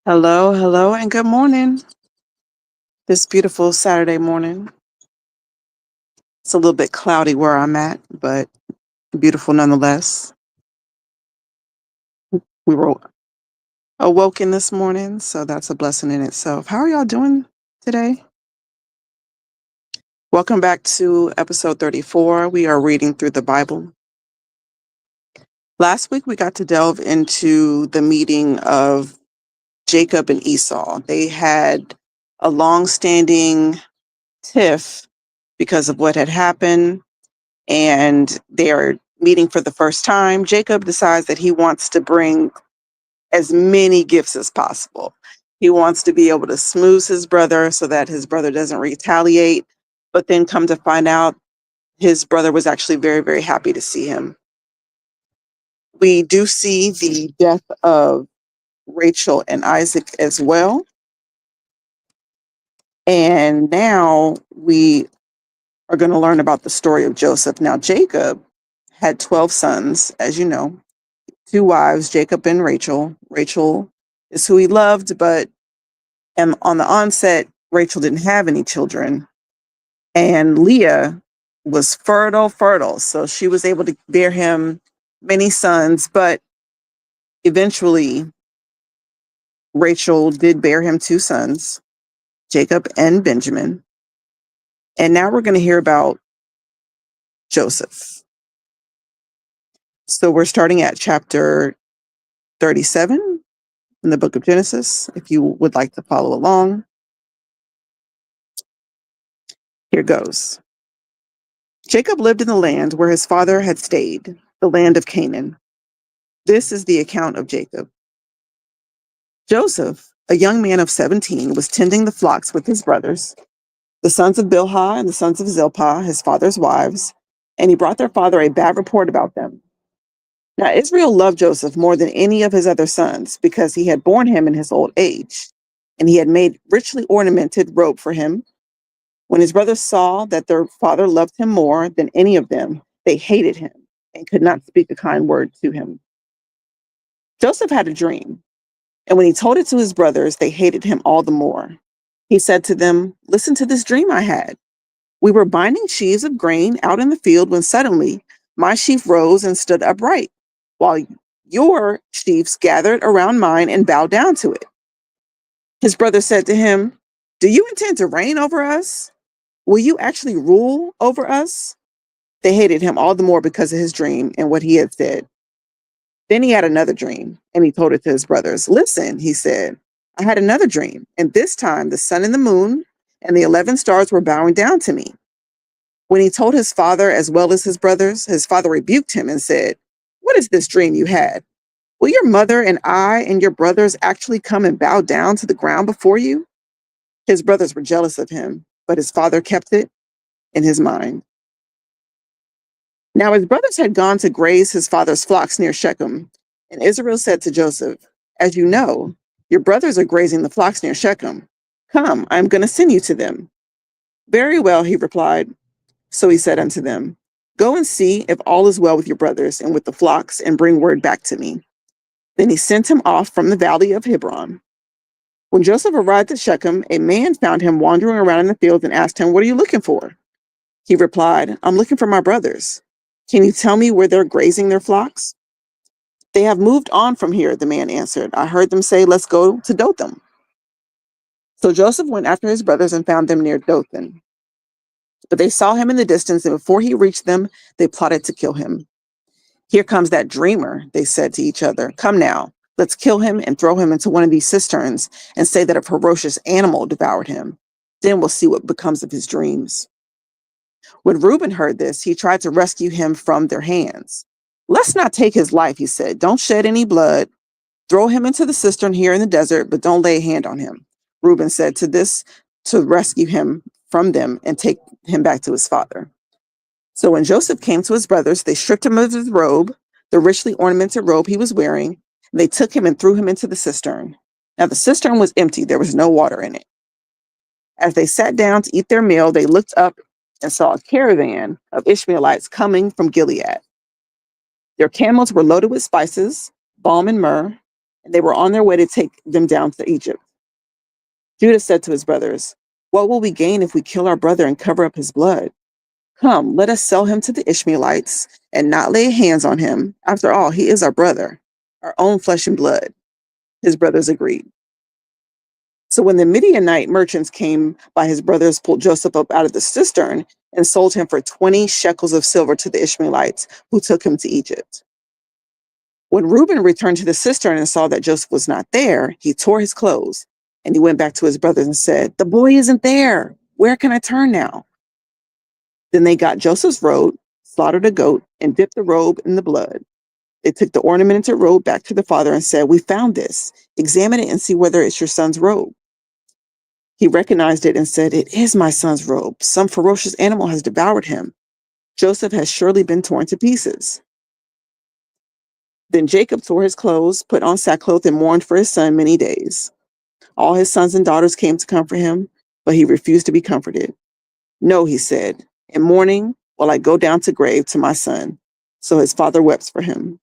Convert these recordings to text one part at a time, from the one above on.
Hello, hello, and good morning. This beautiful Saturday morning. It's a little bit cloudy where I'm at, but beautiful nonetheless. We were awoken this morning, so that's a blessing in itself. How are y'all doing today? Welcome back to episode 34. We are reading through the Bible. Last week, we got to delve into the meeting of Jacob and Esau. They had a long-standing tiff because of what had happened, and they are meeting for the first time. Jacob decides that he wants to bring as many gifts as possible. He wants to be able to smooth his brother so that his brother doesn't retaliate, but then come to find out his brother was actually very, very happy to see him. We do see the death of Rachel and Isaac as well. And now we are going to learn about the story of Joseph. Now, Jacob had 12 sons, as you know, two wives, Jacob and Rachel. Rachel is who he loved, but on the onset, Rachel didn't have any children. And Leah was fertile. So she was able to bear him many sons, but eventually Rachel did bear him two sons, Jacob and Benjamin. And now we're going to hear about Joseph. So we're starting at chapter 37 in the book of Genesis. If you would like to follow along, here goes. Jacob lived in the land where his father had stayed, the land of Canaan. This is the account of Jacob. Joseph, a young man of 17, was tending the flocks with his brothers, the sons of Bilhah and the sons of Zilpah, his father's wives, and he brought their father a bad report about them. Now Israel loved Joseph more than any of his other sons because he had borne him in his old age, and he had made richly ornamented robe for him. When his brothers saw that their father loved him more than any of them, they hated him and could not speak a kind word to him. Joseph had a dream, and when he told it to his brothers, they hated him all the more. He said to them, "Listen to this dream I had. We were binding sheaves of grain out in the field when suddenly my sheaf rose and stood upright, while your sheaves gathered around mine and bowed down to it." His brothers said to him, "Do you intend to reign over us? Will you actually rule over us?" They hated him all the more because of his dream and what he had said. Then he had another dream, and he told it to his brothers. "Listen," he said, "I had another dream, and this time the sun and the moon and the 11 stars were bowing down to me." When he told his father as well as his brothers, his father rebuked him and said, "What is this dream you had? Will your mother and I and your brothers actually come and bow down to the ground before you?" His brothers were jealous of him, but his father kept it in his mind. Now his brothers had gone to graze his father's flocks near Shechem, and Israel said to Joseph, "As you know, your brothers are grazing the flocks near Shechem. Come, I am going to send you to them." "Very well," he replied. So he said unto them, "Go and see if all is well with your brothers and with the flocks, and bring word back to me." Then he sent him off from the valley of Hebron. When Joseph arrived at Shechem, a man found him wandering around in the fields and asked him, "What are you looking for?" He replied, "I'm looking for my brothers. Can you tell me where they're grazing their flocks?" "They have moved on from here," the man answered. "I heard them say, 'Let's go to Dothan.'" So Joseph went after his brothers and found them near Dothan. But they saw him in the distance, and before he reached them, they plotted to kill him. "Here comes that dreamer," they said to each other. "Come now, let's kill him and throw him into one of these cisterns and say that a ferocious animal devoured him. Then we'll see what becomes of his dreams." When Reuben heard this, he tried to rescue him from their hands. "Let's not take his life," he said. "Don't shed any blood. Throw him into the cistern here in the desert, but don't lay a hand on him." Reuben said to this to rescue him from them and take him back to his father. So when Joseph came to his brothers, they stripped him of his robe, the richly ornamented robe he was wearing, and they took him and threw him into the cistern. Now the cistern was empty, there was no water in it. As they sat down to eat their meal, they looked up and saw a caravan of Ishmaelites coming from Gilead. Their camels were loaded with spices, balm and myrrh, and they were on their way to take them down to Egypt. Judah said to his brothers, "What will we gain if we kill our brother and cover up his blood? Come, let us sell him to the Ishmaelites and not lay hands on him. After all, he is our brother, our own flesh and blood." His brothers agreed. So when the Midianite merchants came by, his brothers pulled Joseph up out of the cistern and sold him for 20 shekels of silver to the Ishmaelites, who took him to Egypt. When Reuben returned to the cistern and saw that Joseph was not there, he tore his clothes, and he went back to his brothers and said, "The boy isn't there. Where can I turn now?" Then they got Joseph's robe, slaughtered a goat, and dipped the robe in the blood. They took the ornamented robe back to the father and said, "We found this. Examine it and see whether it's your son's robe." He recognized it and said, "It is my son's robe. Some ferocious animal has devoured him. Joseph has surely been torn to pieces." Then Jacob tore his clothes, put on sackcloth, and mourned for his son many days. All his sons and daughters came to comfort him, but he refused to be comforted. "No," he said, "in mourning will I go down to grave to my son." So his father wept for him.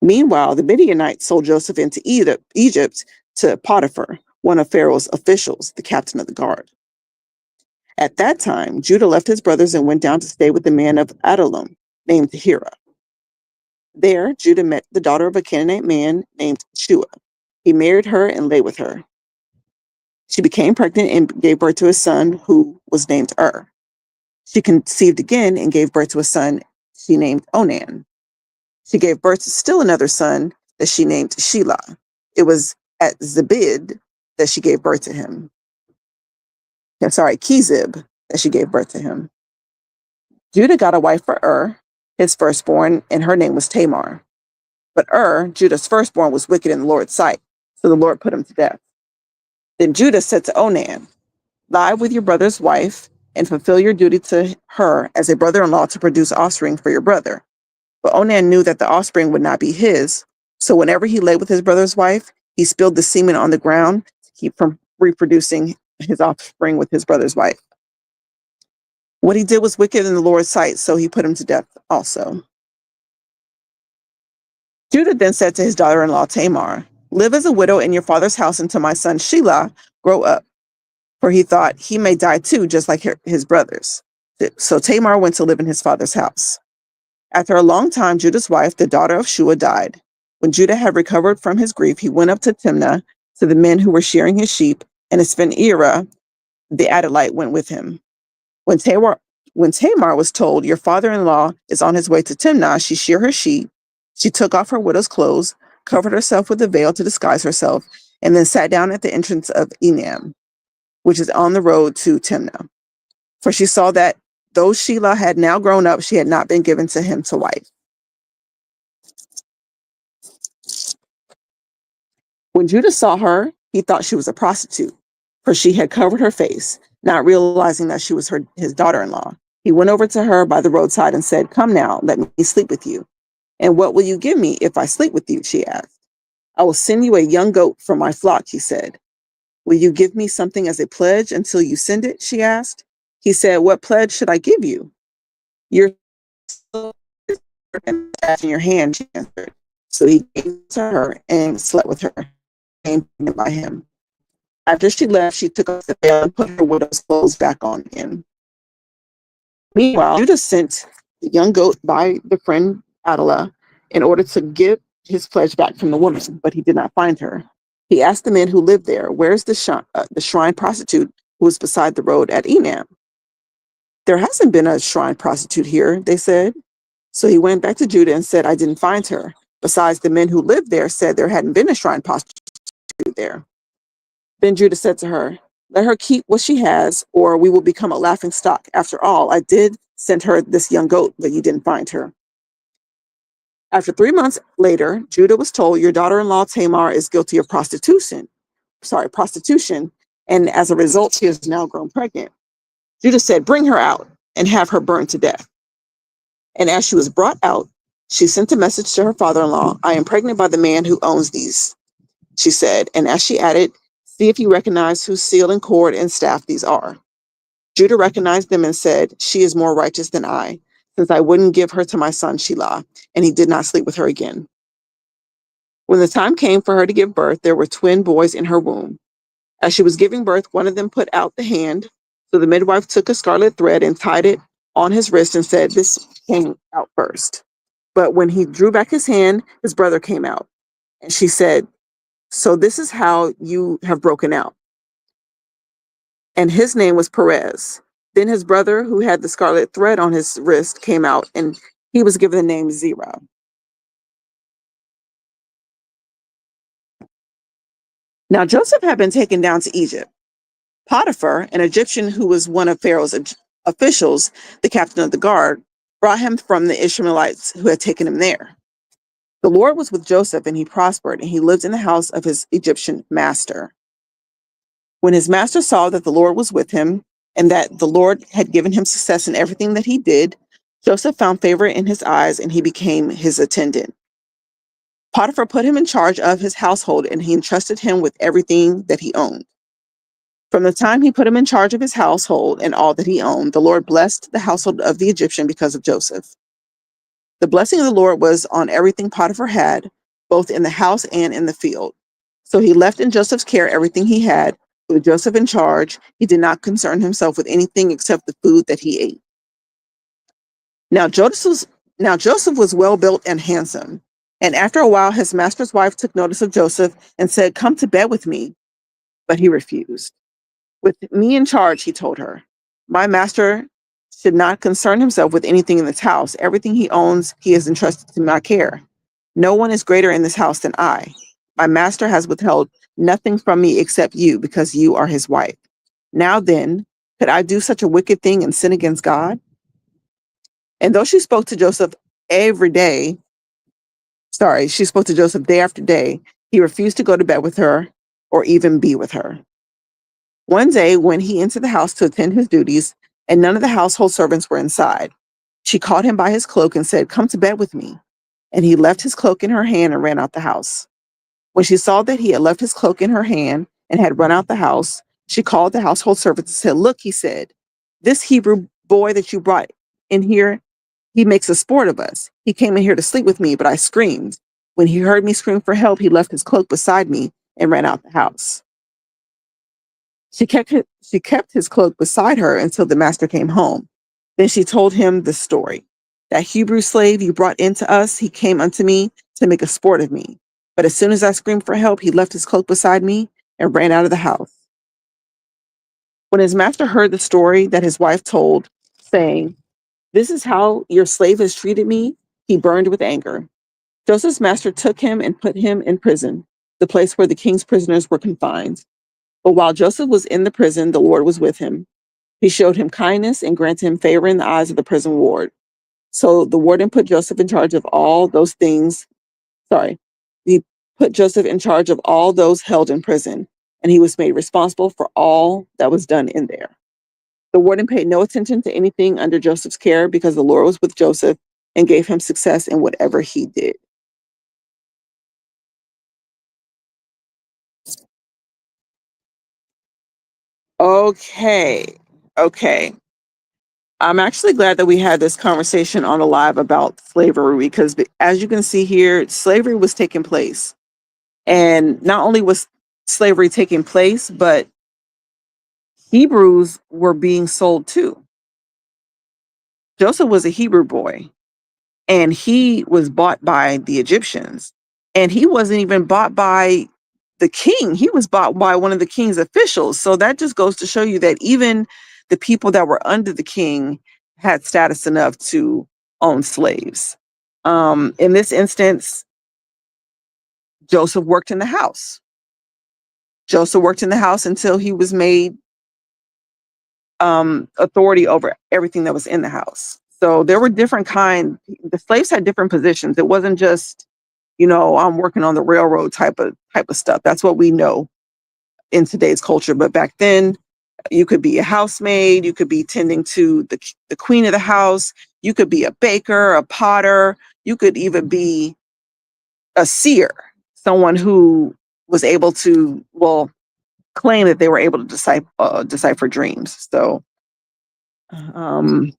Meanwhile, the Midianites sold Joseph into Egypt to Potiphar, one of Pharaoh's officials, the captain of the guard. At that time, Judah left his brothers and went down to stay with the man of Adullam named Hira. There, Judah met the daughter of a Canaanite man named Shua. He married her and lay with her. She became pregnant and gave birth to a son who was named She conceived again and gave birth to a son she named Onan. She gave birth to still another son that she named Shelah. It was at Zebid that she gave birth to him. Kezib, that she gave birth to him. Judah got a wife for his firstborn, and her name was Tamar. But Judah's firstborn, was wicked in the Lord's sight, so the Lord put him to death. Then Judah said to Onan, "Lie with your brother's wife and fulfill your duty to her as a brother-in-law to produce offspring for your brother." But Onan knew that the offspring would not be his, so whenever he lay with his brother's wife, he spilled the semen on the ground to keep from reproducing his offspring with his brother's wife. What he did was wicked in the Lord's sight, so he put him to death also. Judah then said to his daughter-in-law Tamar, "Live as a widow in your father's house until my son Shelah grow up," for he thought he may die too, just like his brothers. So Tamar went to live in his father's house. After a long time, Judah's wife, the daughter of Shua, died. When Judah had recovered from his grief, he went up to Timnah to the men who were shearing his sheep, and his Phinehas, the Adulite, went with him. When Tamar was told, "Your father-in-law is on his way to Timnah," she sheared her sheep. She took off her widow's clothes, covered herself with a veil to disguise herself, and then sat down at the entrance of Enam, which is on the road to Timnah. For she saw that though Shelah had now grown up, she had not been given to him to wife. When Judah saw her, he thought she was a prostitute, for she had covered her face, not realizing that she was his daughter-in-law. He went over to her by the roadside and said, "Come now, let me sleep with you." "And what will you give me if I sleep with you?" she asked. "I will send you a young goat from my flock," he said. "Will you give me something as a pledge until you send it?" she asked. He said, "What pledge should I give you?" "Your in your hand," she answered. So he gave it to her and slept with her, and by him. After she left, she took off the veil and put her widow's clothes back on again. Meanwhile, Judah sent the young goat by the friend Adullam in order to get his pledge back from the woman, but he did not find her. He asked the men who lived there, "Where's the shrine prostitute who was beside the road at Enam?" "There hasn't been a shrine prostitute here," they said. So he went back to Judah and said, "I didn't find her." Besides, the men who lived there said there hadn't been a shrine prostitute there. Then Judah said to her, "Let her keep what she has, or we will become a laughing stock. After all, I did send her this young goat, but you didn't find her." After 3 months later, Judah was told, "Your daughter-in-law Tamar is guilty of prostitution, and as a result, she has now grown pregnant." Judah said, "Bring her out and have her burned to death." And as she was brought out, she sent a message to her father-in-law, "I am pregnant by the man who owns these," she said. And as she added, "See if you recognize whose seal and cord and staff these are." Judah recognized them and said, "She is more righteous than I, since I wouldn't give her to my son Shelah." And he did not sleep with her again. When the time came for her to give birth, there were twin boys in her womb. As she was giving birth, one of them put out the hand. So the midwife took a scarlet thread and tied it on his wrist and said, "This came out first." But when he drew back his hand, his brother came out. And she said, "So this is how you have broken out." And his name was Perez. Then his brother, who had the scarlet thread on his wrist, came out, and he was given the name Zerah. Now Joseph had been taken down to Egypt. Potiphar, an Egyptian who was one of Pharaoh's officials, the captain of the guard, brought him from the Ishmaelites who had taken him there. The Lord was with Joseph, and he prospered, and he lived in the house of his Egyptian master. When his master saw that the Lord was with him, and that the Lord had given him success in everything that he did, Joseph found favor in his eyes, and he became his attendant. Potiphar put him in charge of his household, and he entrusted him with everything that he owned. From the time he put him in charge of his household and all that he owned, the Lord blessed the household of the Egyptian because of Joseph. The blessing of the Lord was on everything Potiphar had, both in the house and in the field. So he left in Joseph's care everything he had. With Joseph in charge, he did not concern himself with anything except the food that he ate. Now Joseph was well built and handsome. And after a while, his master's wife took notice of Joseph and said, "Come to bed with me." But he refused. "With me in charge," he told her, "my master should not concern himself with anything in this house. Everything he owns, he has entrusted to my care. No one is greater in this house than I. My master has withheld nothing from me except you, because you are his wife. Now then, could I do such a wicked thing and sin against God?" And though she spoke to Joseph she spoke to Joseph day after day, he refused to go to bed with her or even be with her. One day, when he entered the house to attend his duties, and none of the household servants were inside, she caught him by his cloak and said, "Come to bed with me." And he left his cloak in her hand and ran out the house. When she saw that he had left his cloak in her hand and had run out the house, she called the household servants and said, "Look," he said, "this Hebrew boy that you brought in here, he makes a sport of us. He came in here to sleep with me, but I screamed. When he heard me scream for help, he left his cloak beside me and ran out the house." She kept his cloak beside her until the master came home. Then she told him the story. "That Hebrew slave you brought into us, he came unto me to make a sport of me. But as soon as I screamed for help, he left his cloak beside me and ran out of the house." When his master heard the story that his wife told, saying, "This is how your slave has treated me," he burned with anger. Joseph's master took him and put him in prison, the place where the king's prisoners were confined. But while Joseph was in the prison, the Lord was with him. He showed him kindness and granted him favor in the eyes of the prison ward. So the warden put Joseph in charge of all those things. Sorry, he put Joseph in charge of all those held in prison, and he was made responsible for all that was done in there. The warden paid no attention to anything under Joseph's care because the Lord was with Joseph and gave him success in whatever he did. Okay. Okay. I'm actually glad that we had this conversation on the live about slavery because, as you can see here, slavery was taking place. And not only was slavery taking place, but Hebrews were being sold too. Joseph was a Hebrew boy, and he was bought by the Egyptians. And he wasn't even bought by the king, he was bought by one of the king's officials. So that just goes to show you that even the people that were under the king had status enough to own slaves. In this instance, Joseph worked in the house. Joseph worked in the house until he was made authority over everything that was in the house. So there were the slaves had different positions. It wasn't just, I'm working on the railroad type of stuff. That's what we know in today's culture. But back then, you could be a housemaid, you could be tending to the queen of the house, you could be a baker, a potter, you could even be a seer, someone who was able to, well, claim that they were able to decipher dreams. So, um,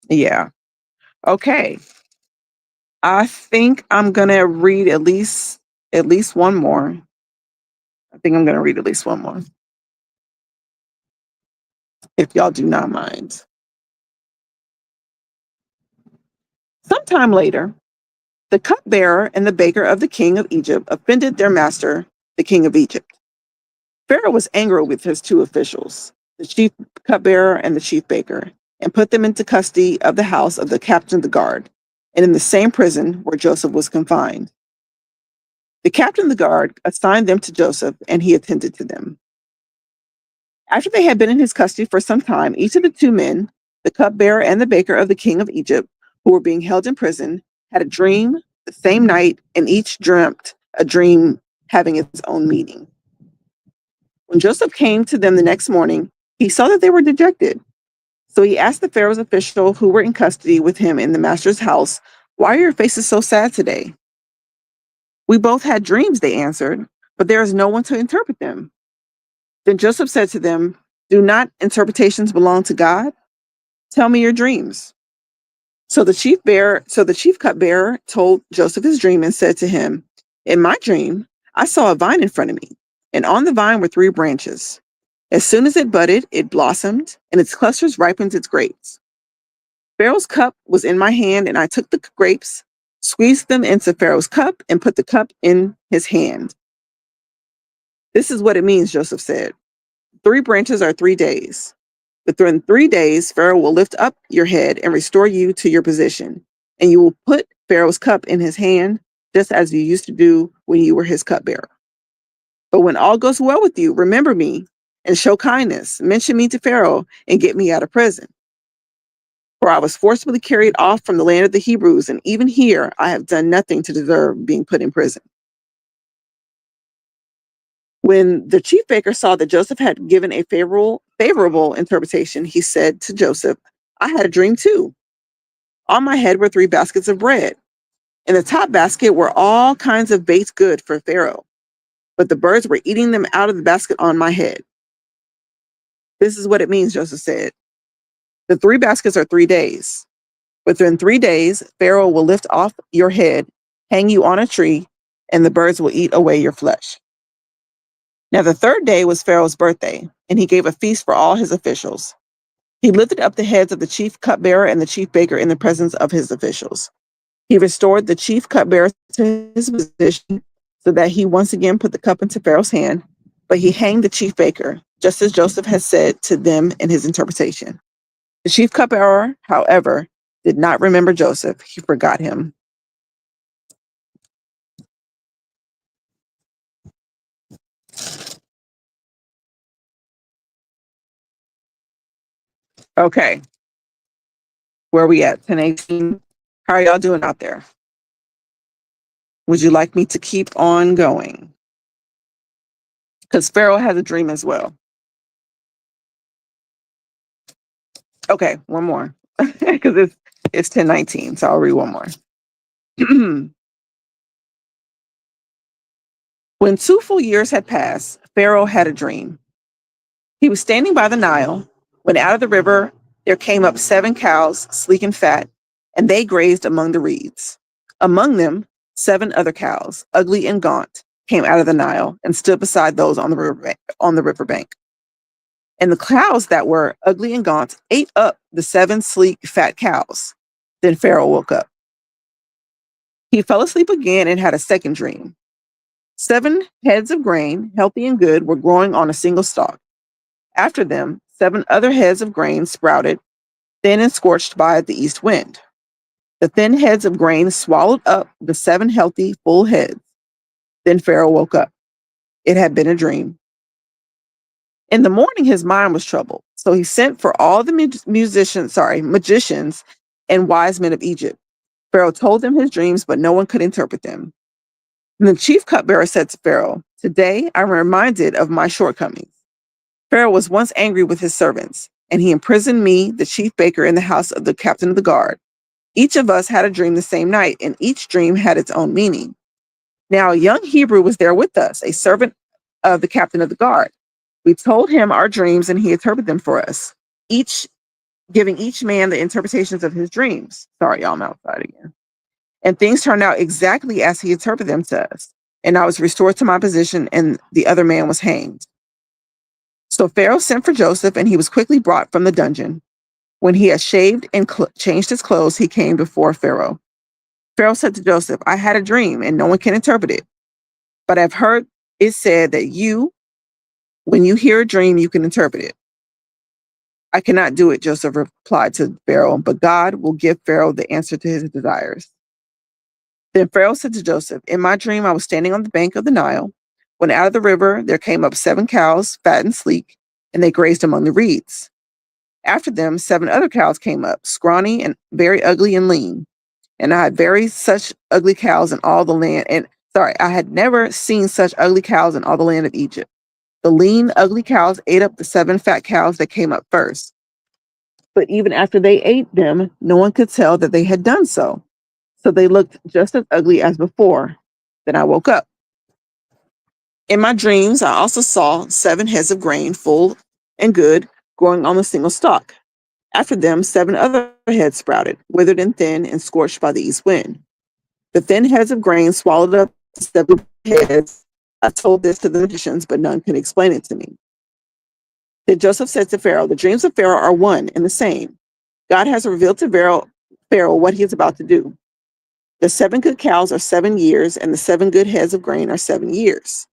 yeah. Okay. I think I'm gonna read at least at least one more. I think I'm going to read at least one more, if y'all do not mind. Sometime later, the cupbearer and the baker of the king of Egypt offended their master, the king of Egypt. Pharaoh was angry with his two officials, the chief cupbearer and the chief baker, and put them into custody of the house of the captain of the guard, and in the same prison where Joseph was confined. The captain of the guard assigned them to Joseph, and he attended to them. After they had been in his custody for some time, each of the two men, the cupbearer and the baker of the king of Egypt, who were being held in prison, had a dream the same night, and each dreamt a dream having its own meaning. When Joseph came to them the next morning, he saw that they were dejected. So he asked the Pharaoh's officials who were in custody with him in the master's house, "Why are your faces so sad today?" "We both had dreams," they answered, "but there is no one to interpret them." Then Joseph said to them, "Do not interpretations belong to God? Tell me your dreams." So the chief cupbearer told Joseph his dream and said to him, "In my dream, I saw a vine in front of me, and on the vine were 3 branches. As soon as it budded, it blossomed, and its clusters ripened its grapes. Pharaoh's cup was in my hand, and I took the grapes, squeezed them into Pharaoh's cup, and put the cup in his hand." "This is what it means," Joseph said. 3 branches are 3 days. Within 3 days, Pharaoh will lift up your head and restore you to your position, and you will put Pharaoh's cup in his hand, just as you used to do when you were his cupbearer. But when all goes well with you, remember me and show kindness. Mention me to Pharaoh and get me out of prison. For I was forcibly carried off from the land of the Hebrews, and even here I have done nothing to deserve being put in prison." When the chief baker saw that Joseph had given a favorable interpretation, he said to Joseph, "I had a dream too. On my head were 3 baskets of bread. In the top basket were all kinds of baked good for Pharaoh, but the birds were eating them out of the basket on my head." "This is what it means," Joseph said. "The 3 baskets are 3 days. Within 3 days, Pharaoh will lift off your head, hang you on a tree, and the birds will eat away your flesh." Now the 3rd day was Pharaoh's birthday, and he gave a feast for all his officials. He lifted up the heads of the chief cupbearer and the chief baker in the presence of his officials. He restored the chief cupbearer to his position so that he once again put the cup into Pharaoh's hand, but he hanged the chief baker, just as Joseph had said to them in his interpretation. The chief cupbearer, however, did not remember Joseph. He forgot him. Okay, where are we at? 10:18. How are y'all doing out there? Would you like me to keep on going? Because Pharaoh has a dream as well. Okay, one more. Because it's 10:19, so I'll read one more. When 2 full years had passed, Pharaoh had a dream. He was standing by the Nile when out of the river there came up 7 cows, sleek and fat, and they grazed among the reeds. Among them, 7 other cows, ugly and gaunt, came out of the Nile and stood beside those on the riverbank. And the cows that were ugly and gaunt ate up the 7 sleek, fat cows. Then Pharaoh woke up. He fell asleep again and had a second dream. 7 heads of grain, healthy and good, were growing on a single stalk. After them, 7 other heads of grain sprouted, thin and scorched by the east wind. The thin heads of grain swallowed up the 7 healthy, full heads. Then Pharaoh woke up. It had been a dream. In the morning, his mind was troubled, so he sent for all the magicians and wise men of Egypt. Pharaoh told them his dreams, but no one could interpret them. And the chief cupbearer said to Pharaoh, "Today I'm reminded of my shortcomings. Pharaoh was once angry with his servants, and he imprisoned me, the chief baker, in the house of the captain of the guard. Each of us had a dream the same night, and each dream had its own meaning. Now a young Hebrew was there with us, a servant of the captain of the guard. We told him our dreams, and he interpreted them for us, giving each man the interpretations of his dreams." Sorry, y'all, I'm outside again. "And things turned out exactly as he interpreted them to us. and I was restored to my position, and the other man was hanged. So Pharaoh sent for Joseph, and he was quickly brought from the dungeon. When he had shaved and changed his clothes, he came before Pharaoh. Pharaoh said to Joseph, I had a dream, and no one can interpret it. But I've heard it said that when you hear a dream, you can interpret it. I cannot do it, Joseph replied to Pharaoh, but God will give Pharaoh the answer to his desires. Then Pharaoh said to Joseph, in my dream, I was standing on the bank of the Nile. When out of the river, there came up 7 cows, fat and sleek, and they grazed among the reeds. After them, 7 other cows came up, scrawny and very ugly and lean. And I had such ugly cows in all the land. I had never seen such ugly cows in all the land of Egypt. The lean, ugly cows ate up the 7 fat cows that came up first. But even after they ate them, no one could tell that they had done so. So they looked just as ugly as before. Then I woke up. In my dreams, I also saw 7 heads of grain, full and good, growing on a single stalk. After them, 7 other heads sprouted, withered and thin, and scorched by the east wind. The thin heads of grain swallowed up the 7 heads. I told this to the magicians, but none could explain it to me. Then Joseph said to Pharaoh, the dreams of Pharaoh are one and the same. God has revealed to Pharaoh what he is about to do. The 7 good cows are 7 years, and the 7 good heads of grain are 7 years.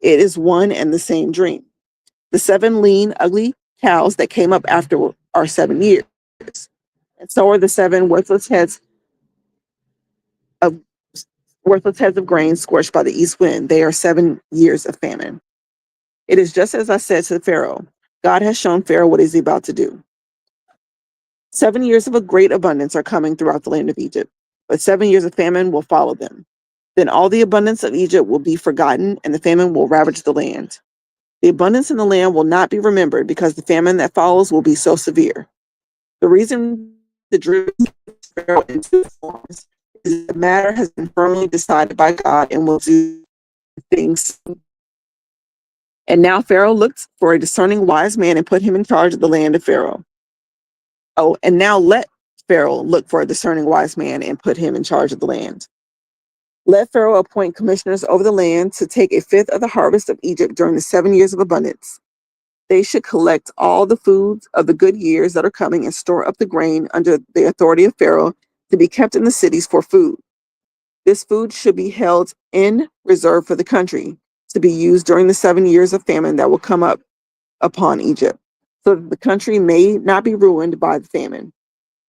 It is one and the same dream. The 7 lean, ugly cows that came up after are 7 years. And so are the 7 worthless heads of grain scorched by the east wind. They are 7 years of famine. It is just as I said to Pharaoh. God has shown Pharaoh what he's about to do. 7 years of a great abundance are coming throughout the land of Egypt, but 7 years of famine will follow them. Then all the abundance of Egypt will be forgotten, and the famine will ravage the land. The abundance in the land will not be remembered because the famine that follows will be so severe. The reason the dream Pharaoh in 2 forms is the matter has been firmly decided by God and will do things. And now Pharaoh looked for a discerning wise man and put him in charge of the land of Pharaoh. Oh, and now let Pharaoh look for a discerning wise man and put him in charge of the land. Let Pharaoh appoint commissioners over the land to take 1/5 of the harvest of Egypt during the 7 years of abundance. They should collect all the foods of the good years that are coming and store up the grain under the authority of Pharaoh to be kept in the cities for food. This food should be held in reserve for the country to be used during the 7 years of famine that will come up upon Egypt, so that the country may not be ruined by the famine.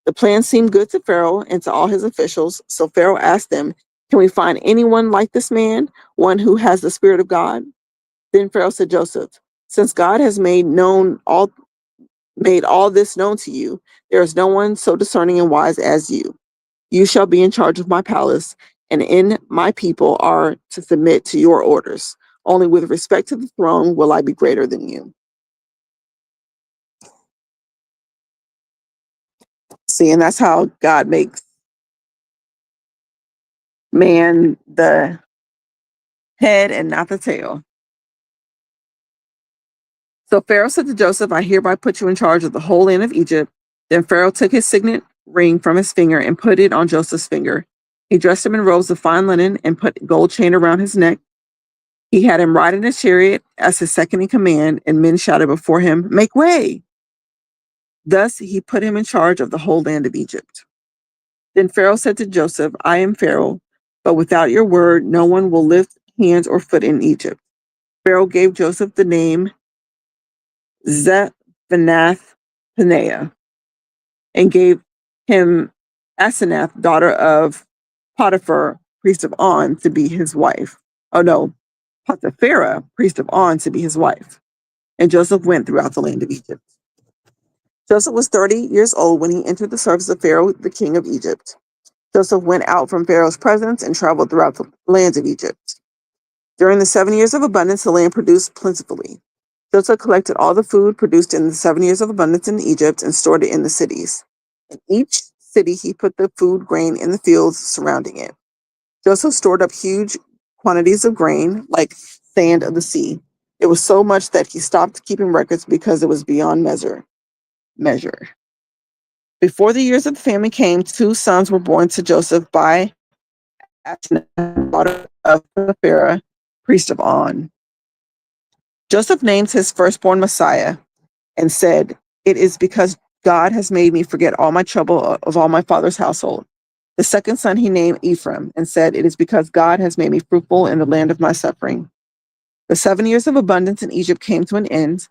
The plan seemed good to Pharaoh and to all his officials, so Pharaoh asked them, can we find anyone like this man, one who has the Spirit of God? Then Pharaoh said, Joseph, since God has made all this known to you, there is no one so discerning and wise as you. You shall be in charge of my palace, and my people are to submit to your orders. Only with respect to the throne will I be greater than you. See, and that's how God makes man the head and not the tail. So Pharaoh said to Joseph, I hereby put you in charge of the whole land of Egypt. Then Pharaoh took his signet ring from his finger and put it on Joseph's finger. He dressed him in robes of fine linen and put a gold chain around his neck. He had him ride in a chariot as his second in command, and men shouted before him, make way! Thus he put him in charge of the whole land of Egypt. Then Pharaoh said to Joseph, I am Pharaoh, but without your word, no one will lift hands or foot in Egypt. Pharaoh gave Joseph the name Zephanath-Paneah and gave him Asenath, daughter of Potiphar, priest of On, to be his wife. Oh no, Potipharah, priest of On, to be his wife. And Joseph went throughout the land of Egypt. Joseph was 30 years old when he entered the service of Pharaoh, the king of Egypt. Joseph went out from Pharaoh's presence and traveled throughout the lands of Egypt. During the 7 years of abundance, the land produced plentifully. Joseph collected all the food produced in the 7 years of abundance in Egypt and stored it in the cities. In each city, he put the food grain in the fields surrounding it. Joseph stored up huge quantities of grain, like sand of the sea. It was so much that he stopped keeping records because it was beyond measure. Before the years of the famine came, 2 sons were born to Joseph by Asenath, daughter of Pharaoh, priest of On. Joseph named his firstborn Messiah and said, "It is because God has made me forget all my trouble of all my father's household." The second son he named Ephraim and said, "It is because God has made me fruitful in the land of my suffering." The 7 years of abundance in Egypt came to an end,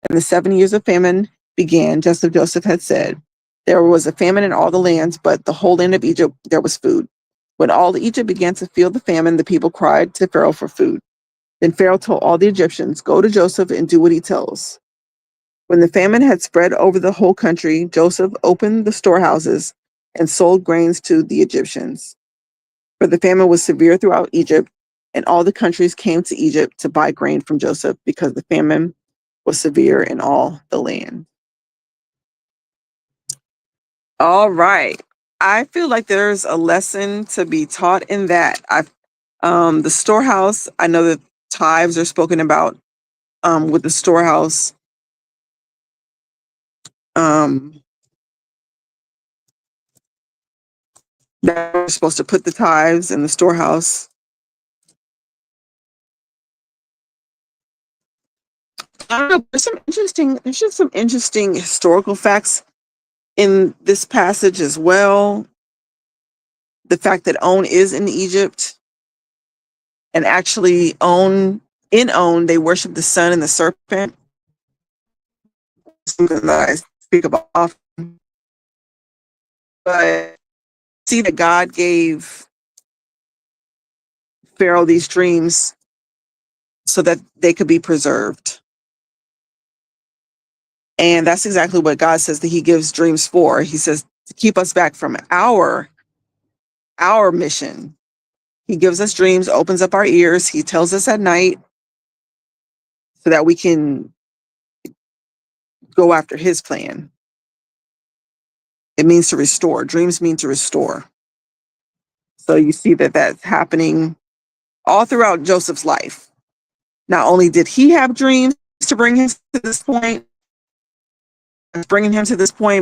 and the 7 years of famine began, just as Joseph had said. There was a famine in all the lands, but the whole land of Egypt there was food. When all Egypt began to feel the famine, the people cried to Pharaoh for food. Then Pharaoh told all the Egyptians, "Go to Joseph and do what he tells." When the famine had spread over the whole country, Joseph opened the storehouses and sold grains to the Egyptians. For the famine was severe throughout Egypt, and all the countries came to Egypt to buy grain from Joseph because the famine was severe in all the land. All right. I feel like there's a lesson to be taught in that. The storehouse, I know that tithes are spoken about with the storehouse. That we're supposed to put the tithes in the storehouse. I don't know. There's just some interesting historical facts in this passage as well. The fact that On is in Egypt, and actually in On, they worship the sun and the serpent. Something that I speak about often. But see that God gave Pharaoh these dreams so that they could be preserved. And that's exactly what God says that he gives dreams for. He says to keep us back from our mission. He gives us dreams, opens up our ears. He tells us at night so that we can go after his plan. It means to restore. Dreams mean to restore. So you see that that's happening all throughout Joseph's life. Not only did he have dreams to bring him to this point,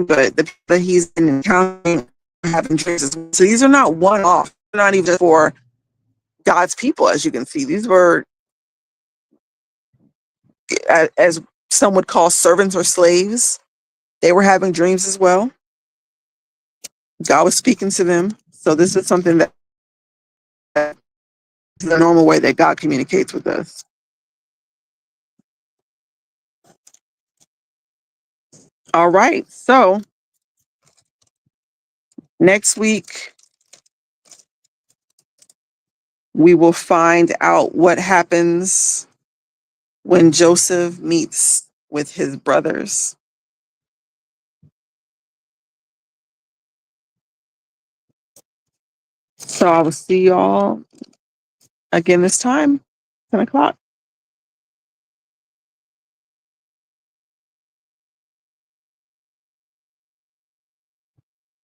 but he's been encountering having dreams as well. So these are not one-off. They're not even just for God's people, as you can see. These were, as some would call, servants or slaves. They were having dreams as well. God was speaking to them. So this is something that is the normal way that God communicates with us. All right. So next week, we will find out what happens when Joseph meets with his brothers. So I will see y'all again this time, 10 o'clock.